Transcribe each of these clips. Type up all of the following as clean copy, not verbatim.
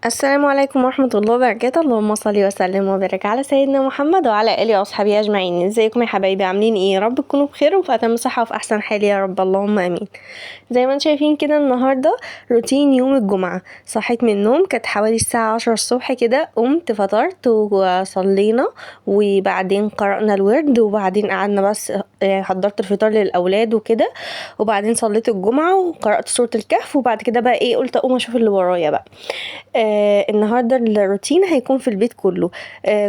السلام عليكم ورحمة الله وبركاته. اللهم صل وسلم وبارك على سيدنا محمد وعلى آله وأصحابه أجمعين. ازيكم يا حبايبي؟ عاملين ايه؟ يا رب تكونوا بخير وفي أتم صحة وفي أحسن حال يا رب، اللهم آمين. زي ما انتم شايفين كده النهاردة روتين يوم الجمعة. صحيت من النوم كانت حوالي الساعة 10 الصبح كده، قمت فطرت وصلينا وبعدين قرأنا الورد وبعدين قعدنا بس حضرت الفطار للأولاد وكده، وبعدين صليت الجمعة وقرأت سورة الكهف، وبعد كده بقى ايه قلت أقوم أشوف اللي ورايا بقى. النهارده الروتين هيكون في البيت كله.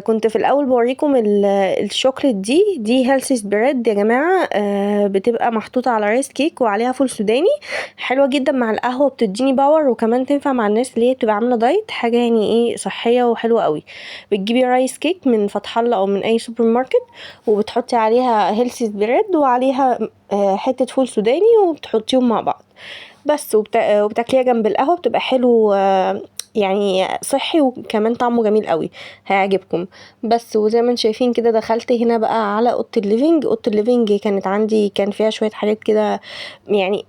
كنت في الاول بوريكم الشوكليت دي هيلثي بريد يا جماعه. بتبقى محطوطه على رايس كيك وعليها فول سوداني، حلوه جدا مع القهوه، بتديني باور، وكمان تنفع مع الناس اللي هي بتبقى عامله دايت، حاجه يعني ايه صحيه وحلوه قوي. بتجيبي رايس كيك من فتح الله او من اي سوبر ماركت، وبتحطي عليها هيلثي بريد وعليها حته فول سوداني وبتحطيهم مع بعض بس، وبتاكليها جنب القهوه، بتبقى حلو يعني صحي وكمان طعمه جميل قوي، هيعجبكم. بس وزي ما انتم شايفين كده دخلت هنا بقى على اوضه الليفينج كانت عندي، كان فيها شويه حاجات كده يعني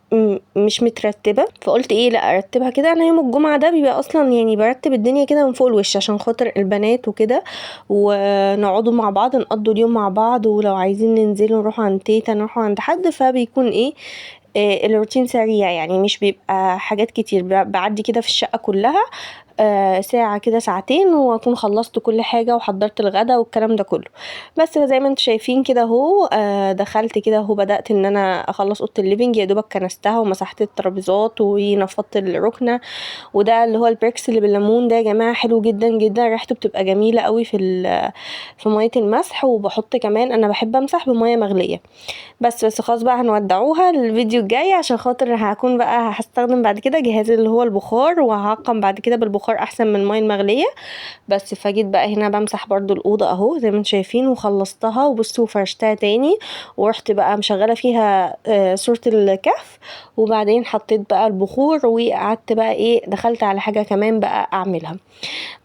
مش مترتبه، فقلت ايه لا ارتبها كده. انا يوم الجمعه ده بيبقى اصلا يعني برتب الدنيا كده من فوق الوش عشان خاطر البنات وكده، ونقعدوا مع بعض نقضوا اليوم مع بعض، ولو عايزين ننزلوا نروحوا عند تيتا نروحوا عند حد، فبيكون ايه الروتين سريع يعني، مش بيبقى حاجات كتير. بعدي كده في الشقة كلها ساعة كده ساعتين واكون خلصت كل حاجة وحضرت الغدا والكلام ده كله. بس زي ما انتم شايفين كده اهو دخلت كده اهو، بدأت ان انا اخلص اوضه الليفينج، يا دوبك كنستها ومسحت الترابيزات ونفضت الركنة. وده اللي هو البريكس اللي بالليمون ده يا جماعة، حلو جدا جدا، ريحته بتبقى جميلة قوي في مية المسح. وبحط كمان، انا بحب امسح بمية مغلية. بس خلاص بقى هنودعوها الفيديو الجاي، عشان خاطر هكون بقى هستخدم بعد كده جهاز اللي هو البخار، وهعقم بعد كده بالبخار احسن من المية المغلية. بس فجيت بقى هنا بمسح برضو الأوضة اهو زي ما انتم شايفين، وخلصتها وبصوا فرشتها تاني، ورحت بقى مشغلة فيها سورة الكهف، وبعدين حطيت بقى البخور وقعدت بقى ايه دخلت على حاجة كمان بقى اعملها.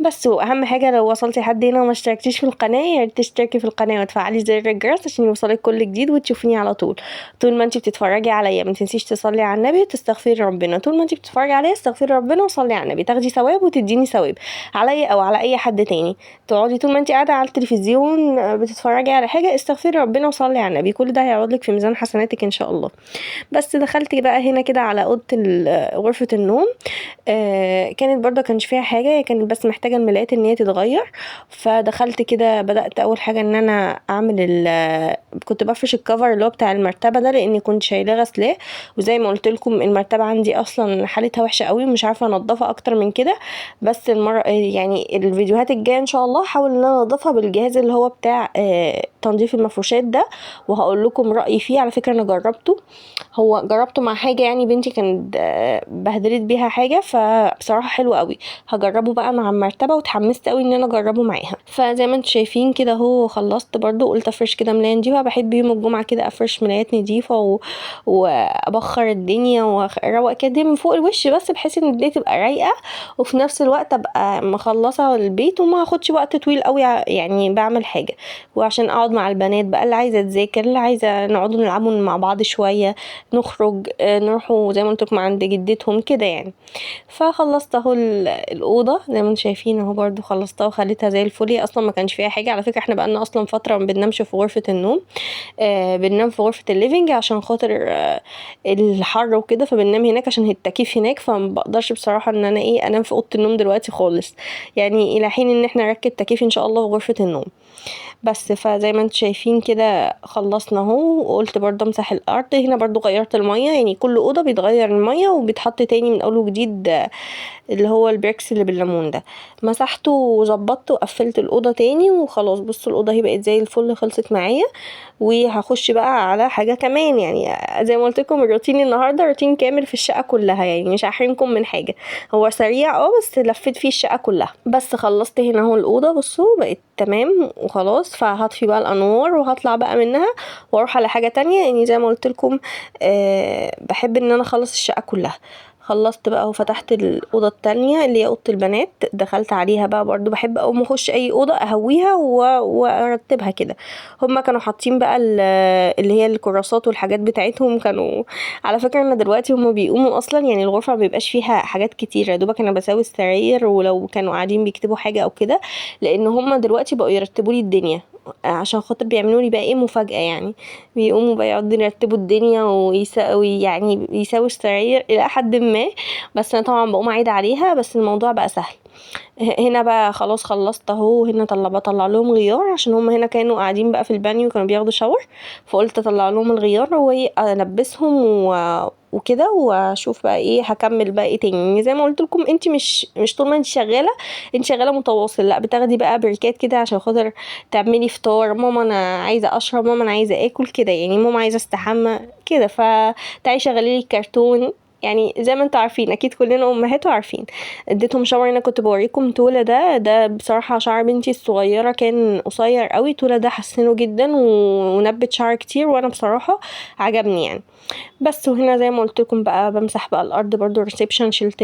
بس واهم حاجه لو وصلتي لحد هنا وما اشتركتيش في القناه، يا ريت تشتركي في القناه وتفعلي زر الجرس عشان يوصلك كل جديد وتشوفيني على طول. طول ما انت بتتفرجي عليا ما تنسيش تصلي على النبي وتستغفري ربنا. طول ما انت بتتفرجي عليا استغفري ربنا وصلي على النبي، تاخدي ثواب وتديني ثواب عليا او على اي حد تاني. تقعدي طول ما انت قاعده على التلفزيون بتتفرجي على حاجه، استغفري ربنا وصلي على النبي، كل ده هيعود لك في ميزان حسناتك ان شاء الله. بس دخلت بقى هنا كده على اوضه غرفه النوم. كانت برضه كانش فيها حاجه، كانت بس محتاجه الملايات ان هي تتغير. فدخلت كده بدات اول حاجه ان انا اعمل كنت بفرش الكفر اللي هو بتاع المرتبه ده، لاني كنت شايلاه غسلاه. وزي ما قلت لكم المرتبه عندي اصلا حالتها وحشه قوي، مش عارفه انضفها اكتر من كده. بس المره يعني الفيديوهات الجايه ان شاء الله هحاول ان انا انضفها بالجهاز اللي هو بتاع تنظيف المفروشات ده، وهقول لكم رايي فيه. على فكره انا جربته مع حاجه، يعني بنتي كانت بهدلت بيها حاجه، فبصراحه حلو قوي. هجربه بقى مع المرتبه وتحمست قوي ان انا اجربه معاها. فزي ما انتم شايفين كده اهو خلصت برضو، قلت افرش كده ملايه نضيفه، بحب يوم الجمعه كده افرش ملايات نضيفه وابخر الدنيا واروق كده من فوق الوش، بس بحيث ان الدنيا تبقى رايقه، وفي نفس الوقت ابقى مخلصه البيت وما اخدش وقت طويل قوي يعني بعمل حاجه. وعشان اقعد مع البنات بقى، اللي عايزه تذاكر، اللي عايزه نقعدوا نلعبوا مع بعض شويه، نخرج نروحوا زي ما قلت لكم عند جدتهم كده يعني. فخلصت اهو الاوضه زي ما انتم شايفين اهو، برضو خلصتها وخليتها زي الفل. هي اصلا ما كانش فيها حاجه، على فكره احنا بقالنا اصلا فتره ما بننامش في غرفه النوم. بننام في غرفه الليفينج عشان خاطر الحر وكده، فبننام هناك عشان التكييف هناك، فما بقدرش بصراحه ان انا ايه انام في اوضه النوم دلوقتي خالص، يعني الى حين ان احنا نركب تكييف ان شاء الله في غرفه النوم. بس فزي ما انتم شايفين كده خلصنا اهو، وقلت برضه امسح الارض. هنا برضه غيرت الميه، يعني كل اوضه بيتغير الميه وبيتحط تاني من اول وجديد اللي هو البريكس اللي بالليمون ده. مسحته وظبطته وقفلت الاوضه تاني وخلاص. بصوا الاوضه هي بقت زي الفل، خلصت معايا. وهخش بقى على حاجه كمان، يعني زي ما قلت لكم الروتين النهارده روتين كامل في الشقه كلها، يعني مش هحرمكم من حاجه، هو سريع بس لفيت فيه الشقه كلها. بس خلصت هنا اهو الاوضه، بصوا بقت تمام وخلاص. فهطفي بقى الانوار وهطلع بقى منها واروح على حاجه تانية، يعني زي ما قلت لكم بحب ان انا اخلص الشقه كلها. خلصت بقى وفتحت الاوضه التانية اللي هي اوضه البنات، دخلت عليها بقى برضو بحب اول ما اخش اي اوضه اهويها وارتبها كده. هما كانوا حاطين بقى اللي هي الكراسات والحاجات بتاعتهم. كانوا على فكره ان دلوقتي هما بيقوموا اصلا يعني الغرفه ما بيبقاش فيها حاجات كتير، يا دوبك انا بساوي السراير ولو كانوا قاعدين بيكتبوا حاجه او كده، لان هما دلوقتي بقوا يرتبوا لي الدنيا عشان خاطر بيعملوا لي بقى ايه مفاجاه يعني. بيقوموا بقى يقعدوا يرتبوا الدنيا يعني يساوي السراير الى حد ما، بس انا طبعا بقوم اعيد عليها، بس الموضوع بقى سهل. هنا بقى خلاص خلصت اهو. هنا بطلع لهم غيار عشان هم هنا كانوا قاعدين بقى في البانيو كانوا بياخدوا شاور، فقلت اطلع لهم الغيار والبسهم وكده واشوف بقى ايه هكمل بقى ايه تاني. يعني زي ما قلت لكم انت مش طول ما انت شغاله، انت شغاله متواصل، لا بتاخدي بقى بريكات كده عشان خاطر تعملي فطار، ماما انا عايزه اشرب، ماما انا عايزه اكل كده يعني، ماما عايزه استحمى كده، فتعالي شغلي لي كرتون. يعني زي ما انتوا عارفين اكيد كلنا امهات وعارفين. اديتهم شاور. انا كنت بوريكم تولا ده بصراحه شعر بنتي الصغيره كان قصير قوي، تولا ده حسنه جدا ونبت شعر كتير، وانا بصراحه عجبني يعني. بس وهنا زي ما قلت لكم بقى بمسح بقى الارض برضو الريسبشن، شلت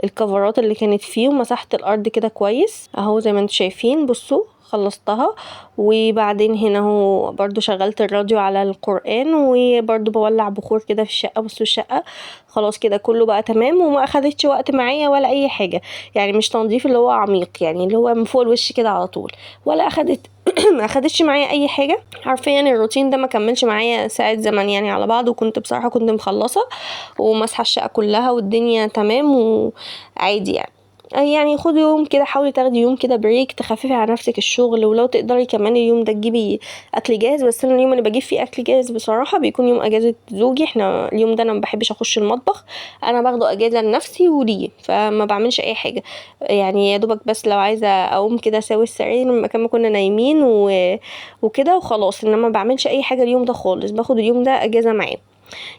الكفرات اللي كانت فيه ومسحت الارض كده كويس اهو زي ما انتوا شايفين. بصوا خلصتها. وبعدين هنا هو برضو شغلت الراديو على القرآن، وبرضو بولع بخور كده في الشقة. بصوا الشقة خلاص كده كله بقى تمام، وما اخدتش وقت معايا ولا اي حاجة يعني. مش تنظيف اللي هو عميق يعني اللي هو من فوق الوش كده على طول، ولا اخدت ما اخدتش معايا اي حاجة حرفيا. الروتين ده ما كملش معايا ساعة زمن يعني على بعض، وكنت بصراحة كنت مخلصة ومسحة الشقة كلها والدنيا تمام وعادي يعني. يعني خدي يوم كده، حاولي تاخدي يوم كده بريك تخففي على نفسك الشغل، ولو تقدري كمان اليوم ده تجيبي اكل جاهز. بس انا اليوم اللي بجيب فيه اكل جاهز بصراحه بيكون يوم اجازه زوجي. احنا اليوم ده انا ما بحبش اخش المطبخ، انا باخده اجازه لنفسي وليه، فما بعملش اي حاجه يعني. يا دوبك بس لو عايزه اقوم كده اسوي السرير مكان ما كنا نايمين وكده وخلاص، انما ما بعملش اي حاجه اليوم ده خالص، باخد اليوم ده اجازه معاه.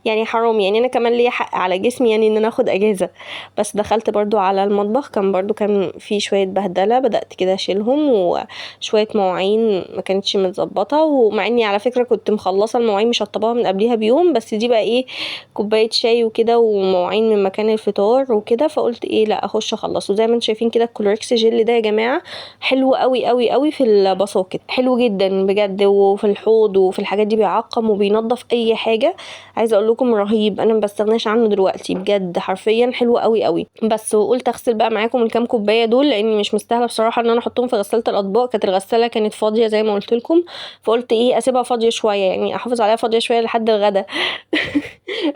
يعني حرام يعني انا كمان ليا حق على جسمي يعني ان انا اخد اجازه. بس دخلت برضو على المطبخ، كان برضو كان في شويه بهدله، بدات كده اشيلهم وشويه مواعين ما كانتش متظبطه، ومع اني على فكره كنت مخلصه المواعين مشطباها من قبلها بيوم، بس دي بقى ايه كوبايه شاي وكده ومواعين من مكان الفطار وكده، فقلت ايه لا اخش اخلص. وزي ما انتم شايفين كده الكلوركس جل ده يا جماعه حلو قوي قوي قوي في الباسكت، حلو جدا بجد، وفي الحوض وفي الحاجات دي بيعقم وبينظف اي حاجه. عايزه اقول لكم رهيب، انا ما بستغناش عنه دلوقتي بجد، حرفيا حلو قوي قوي. بس وقلت اغسل بقى معاكم الكام كوبايه دول لاني مش مستاهله بصراحه ان انا احطهم في غساله الاطباق. كانت الغساله كانت فاضيه زي ما قلت لكم، فقلت ايه اسيبها فاضيه شويه يعني احافظ عليها فاضيه شويه لحد الغدا.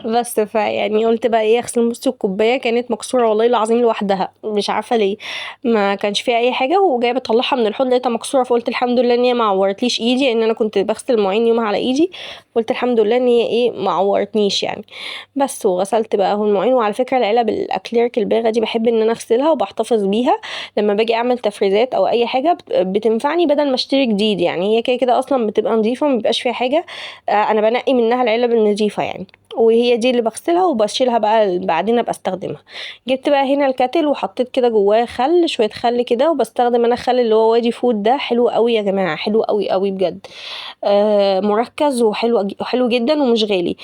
بس فيعني قلت بقى ايه اغسل. بصوا الكوبايه كانت مكسوره والله العظيم لوحدها، مش عارفه ليه، ما كانش فيها اي حاجه، وجايه بطلعها من الحوض لقيتها مكسوره، فقلت الحمد لله ان هي ما عورتليش ايدي، ان انا كنت بغسل المواعين يومها على ايدي، قلت الحمد لله ان هي ايه ما عورتنيش يعني. بس وغسلت بقى اهو المواعين. وعلى فكره العلب الاكليريك الباغه دي بحب ان انا اغسلها وبحتفظ بيها لما باجي اعمل تفريزات او اي حاجه، بتنفعني بدل ما اشتري جديد يعني. هي كده كده اصلا بتبقى نظيفه، ما بيبقاش فيها حاجه، انا بنقي منها العلب النظيفه يعني، وهي دي اللي بغسلها وبشيلها بقى بعدين ابقى استخدمها. جبت بقى هنا الكاتل وحطيت كده جواه خل، شويه خل كده، وبستخدم انا خل اللي هو وادي فود ده، حلو قوي يا جماعه، حلو قوي قوي بجد، مركز وحلو حلو جدا ومش غالي.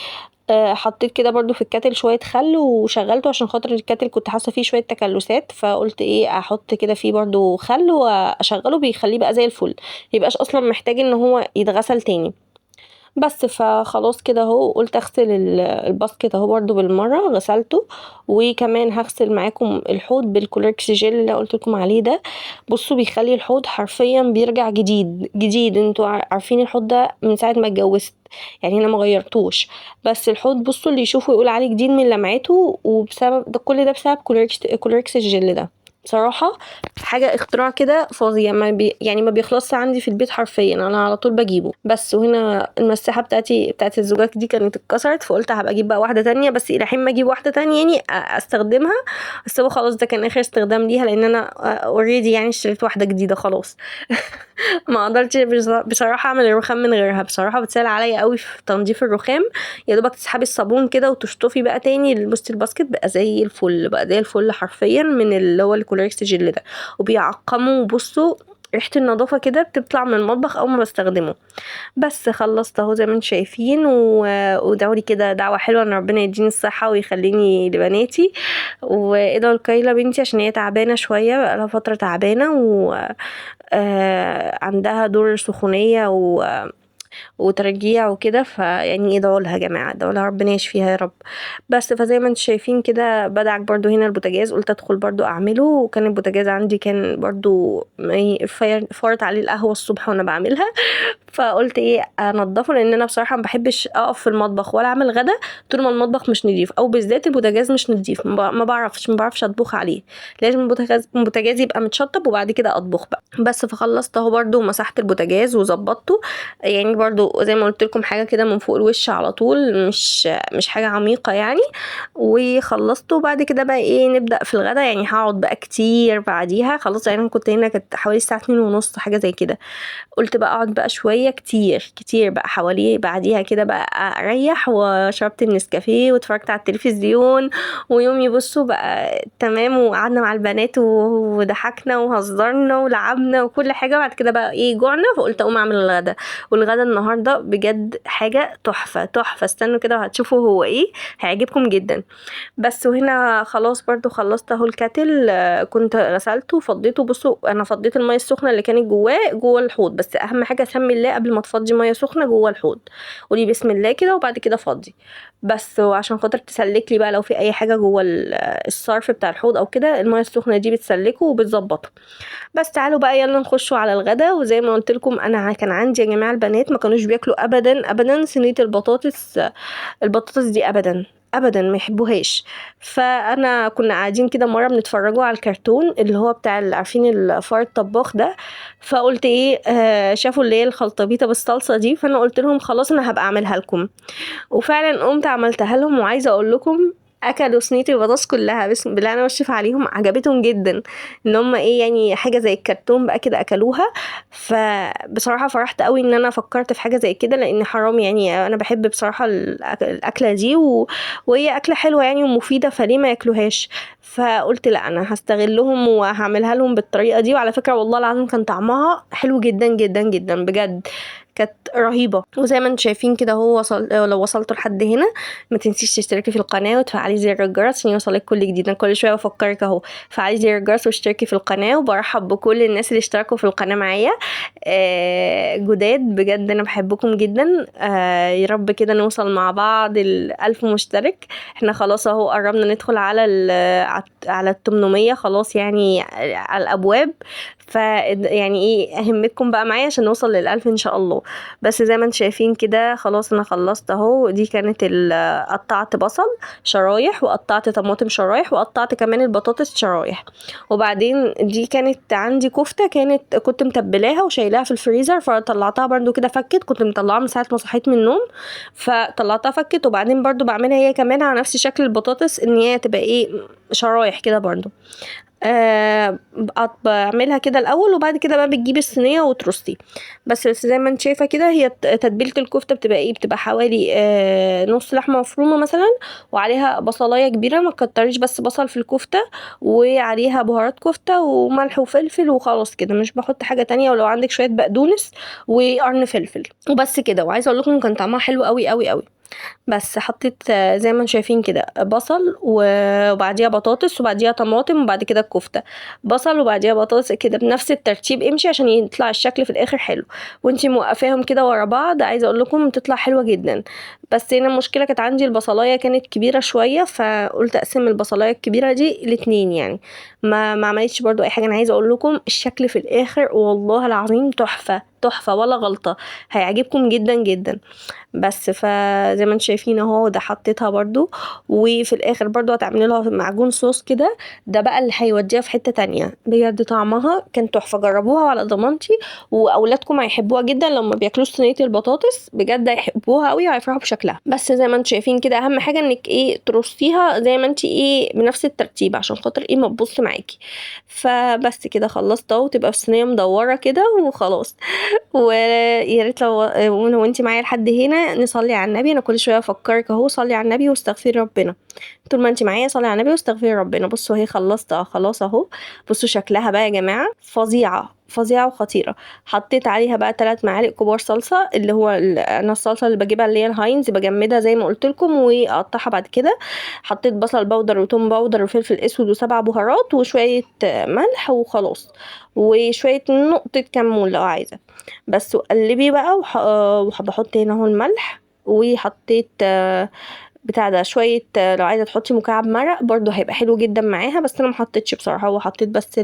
حطيت كده برضو في الكاتل شويه خل وشغلته عشان خاطر الكاتل كنت حاسه فيه شويه تكلسات، فقلت ايه احط كده فيه برضو خل واشغله بيخليه بقى زي الفل، ميبقاش اصلا محتاج ان هو يتغسل تاني. بس فخلاص كده اهو قلت اغسل الباسكت اهو برضو بالمره غسلته. وكمان هغسل معاكم الحوض بالكولركس جل اللي قلت لكم عليه ده. بصوا بيخلي الحوض حرفيا بيرجع جديد جديد. انتوا عارفين الحوض ده من ساعه ما اتجوزت يعني انا ما غيرتوش، بس الحوض بصوا اللي يشوفه يقول عليه جديد من لمعته، وبسبب ده كل ده بسبب كولركس الجل ده. بصراحة حاجة اختراع كده فظيع، يعني ما بيخلصش عندي في البيت حرفيا، انا على طول بجيبه. بس وهنا المساحة بتاعت الزجاج دي كانت اتكسرت، فقلت هبقى اجيب بقى واحدة تانية، بس الى حين ما اجيب واحدة تانية يعني استخدمها. بس هو خلاص ده كان اخر استخدام ليها، لان انا اوريدي يعني اشتريت واحدة جديدة خلاص. ما قدرتش بصراحة اعمل الرخام من غيرها، بصراحة بتسهل عليا قوي في تنظيف الرخام. يا دوبك تسحبي الصابون كده وتشطفي بقى تاني، بصي الباسكت بقى زي الفل، بقى زي الفل حرفيا من اللي هو الكولوريكس جل ده، وبيعقموا. بصوا ريحة النظافة كده بتطلع من المطبخ اول ما بستخدمه. بس خلصت اهو زي ما انتم شايفين، ودعولي كده دعوة حلوة ان ربنا يديني الصحة ويخليني لبناتي، وادعوا لكايلا بنتي عشان هي تعبانة شوية، بقالها فترة تعبانة و عندها دور سخونية وترجيع وكده، فيعني ادعوا لها يا جماعه، ادعوا لها ربنا يشفيها يا رب. بس فزي ما انتم شايفين كده بدعك برضو هنا البوتاجاز، قلت ادخل برضو اعمله، وكان البوتاجاز عندي كان برضو فارت عليه القهوه الصبح وانا بعملها فقلت ايه انضفه، لان انا بصراحه ما بحبش اقف في المطبخ ولا اعمل غدا طول ما المطبخ مش نضيف، او بالذات البوتاجاز مش نضيف، ما بعرفش اطبخ عليه، لازم البوتاجاز يبقى متشطب وبعد كده اطبخ بقى. بس فخلصت اهو برضو مسحت البوتاجاز وظبطته، يعني برضو زي ما قلت لكم حاجه كده من فوق الوش على طول، مش حاجه عميقه يعني. وخلصته وبعد كده بقى ايه نبدا في الغدا، يعني هقعد بقى كتير بعديها خلاص، يعني انا كنت هنا كانت حوالي الساعه 2:30 حاجه زي كده، قلت بقى اقعد بقى شويه كتير كتير بقى حواليه، بعديها كده بقى اريح، وشربت النسكافيه واتفرجت على التلفزيون، ويومي بصوا بقى تمام، وقعدنا مع البنات وضحكنا وهزرنا ولعبنا وكل حاجه. بعد كده بقى ايه جوعنا، فقلت اقوم اعمل الغدا، والغدا النهارده بجد حاجه تحفه تحفه، استنوا كده وهتشوفوا هو ايه، هيعجبكم جدا. بس وهنا خلاص برضو خلصت اهو الكاتل، كنت غسلته وفضيته. بصوا انا فضيت الميه السخنه اللي كانت جوه الحوض، بس اهم حاجه سمي الله قبل ما تفضي ميه سخنه جوه الحوض، قولي بسم الله كده وبعد كده فضي، بس وعشان خاطر تسلك لي بقى لو في اي حاجه جوه الصرف بتاع الحوض او كده، الميه السخنه دي بتسلكه وبتظبطه. بس تعالوا بقى يلا نخشوا على الغدا. وزي ما قلت لكم انا كان عندي يا جماعه البنات ما كانوش بياكلوا ابدا ابدا صينيه البطاطس دي ابدا ابدا ما يحبوهاش. فانا كنا قاعدين كده مره بنتفرجوا على الكرتون اللي هو بتاع عارفين الفار الطباخ ده، فقلت ايه شافوا اللي هي الخلطبيطه بالصلصه دي، فانا قلت لهم خلاص انا هبقى اعملها لكم، وفعلا قمت عملتها لهم. وعايزه اقول لكم اكلوا صينيه البطاطس كلها بسم الله انا بشوف عليهم، عجبتهم جدا ان هم ايه يعني حاجه زي الكرتون بقى كده اكلوها. فبصراحه فرحت قوي ان انا فكرت في حاجه زي كده، لان حرام يعني انا بحب بصراحه الاكله دي وهي اكله حلوه يعني ومفيده، فليه ما ياكلوهاش؟ فقلت لا انا هستغلهم وهعملها لهم بالطريقه دي. وعلى فكره والله العظيم كان طعمها حلو جدا جدا جدا بجد، كانت رهيبه. وزي ما انتم شايفين كده هو لو وصلتوا لحد هنا ما تنسيش تشتركي في القناه وتفعلي زر الجرس عشان يوصلك كل جديد. انا كل شويه بفكرك اهو فعلي زر الجرس واشتركي في القناه، وبرحب بكل الناس اللي اشتركوا في القناه معايا جداد، بجد انا بحبكم جدا. يا رب كده نوصل مع بعض 1000 مشترك، احنا خلاص اهو قربنا ندخل على 800 خلاص يعني على الابواب، يعني ايه اهمتكم بقى معايا عشان نوصل 1000 ان شاء الله. بس زي ما انتم شايفين كده خلاص انا خلصت اهو. دي كانت قطعت بصل شرايح، وقطعت طماطم شرايح، وقطعت كمان البطاطس شرايح. وبعدين دي كانت عندي كفتة كنت متبلاها وشايلاها في الفريزر، فطلعتها برضو كده فكت، كنت مطلعها من ساعة ما صحيت من النوم فطلعتها فكت. وبعدين برضو بعملها هي كمان على نفس شكل البطاطس ان هي تبقى ايه شرايح كده برضو. بعملها كده الاول، وبعد كده بقى بتجيبي الصينيه وترصي. بس زي ما انت شايفه كده هي تتبيله الكفته بتبقى ايه، بتبقى حوالي نص لحمه مفرومه مثلا، وعليها بصلايه كبيره، ما تكتريش بس بصل في الكفته، وعليها بهارات كفته وملح وفلفل وخلاص كده، مش بحط حاجه تانية. ولو عندك شويه بقدونس وقرن فلفل وبس كده. وعايزه اقول لكم كان طعمها حلو قوي قوي قوي. بس حطيت زي ما انتم شايفين كده بصل وبعديها بطاطس وبعديها طماطم وبعد كده الكفته، بصل وبعديها بطاطس كده بنفس الترتيب، امشي عشان يطلع الشكل في الاخر حلو. وانتي موقفاهم كده ورا بعض عايزه اقول لكم تطلع حلوه جدا. بس هنا المشكله كانت عندي البصلايه كانت كبيره شويه، فقلت اقسم البصلايه الكبيره دي الاتنين يعني، ما عملتش برضو اي حاجه. انا عايزه اقول لكم الشكل في الاخر والله العظيم تحفه تحفه ولا غلطه، هيعجبكم جدا جدا. بس فزي ما انتم شايفين اهو ده حطيتها برضو. وفي الاخر برضو هتعملي لها معجون صوص كده، ده بقى اللي هيوديها في حتة تانية بجد، طعمها كان تحفة، جربوها وعلى ضمانتي. واولادكم هيحبوها جدا لما بياكلوش صينية البطاطس، بجد هيحبوها قوي وهيفرحوا بشكلها. بس زي ما انتم شايفين كده اهم حاجة انك ايه ترصيها زي ما انت ايه بنفس الترتيب عشان خاطر ايه ما تبص معاكي. فبس كده خلصت اهو، تبقى في صينية مدورة كده وخلاص. ويا ريت لو انت معايا لحد هنا نصلي على النبي، انا كل شويه افكرك اهو صلي على النبي واستغفري ربنا، طول ما انت معايا صلي على النبي واستغفري ربنا. بصوا هي خلصت خلاص اهو، بصوا شكلها بقى يا جماعه فظيعه فظيعة وخطيرة. حطيت عليها بقى 3 معالق كبار صلصة، اللي هو انا الصلصة اللي بجيبها اللي هي الهاينز بجمدها زي ما قلت لكم واقطعها بعد كده. حطيت بصل بودر وتوم بودر وفلفل اسود و7 بهارات وشوية ملح وخلاص، وشوية نقطة كمون لو عايزة بس. وقلبي بقى وبحط هنا اهو الملح، وحطيت بتاع ده شوية لو عايزة تحطي مكعب مرق برضو هيبقى حلو جدا معاها، بس انا محطتش بصراحة، وحطيت بس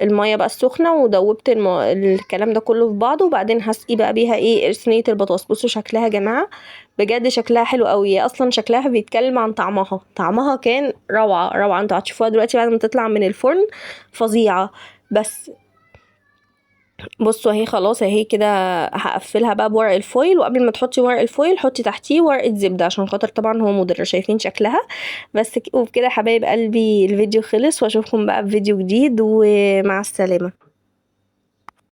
المية بقى السخنة ودوبت الكلام ده كله في بعضه. وبعدين هسقي بقى بيها ايه صينية البطاطس. بصوا شكلها يا جماعة بجد شكلها حلو قوي، اصلا شكلها بيتكلم عن طعمها كان روعة روعة. انتوا هتشوفوها دلوقتي بعد ما تطلع من الفرن فظيعة. بس بصوا اهي خلاص اهي كده. هقفلها بقى بورق الفويل، وقبل ما تحطي ورق الفويل حطي تحتيه ورقة زبدة عشان خاطر طبعا هو مضر. شايفين شكلها؟ بس وبكده حبايب قلبي الفيديو خلص، واشوفكم بقى في فيديو جديد، ومع السلامة.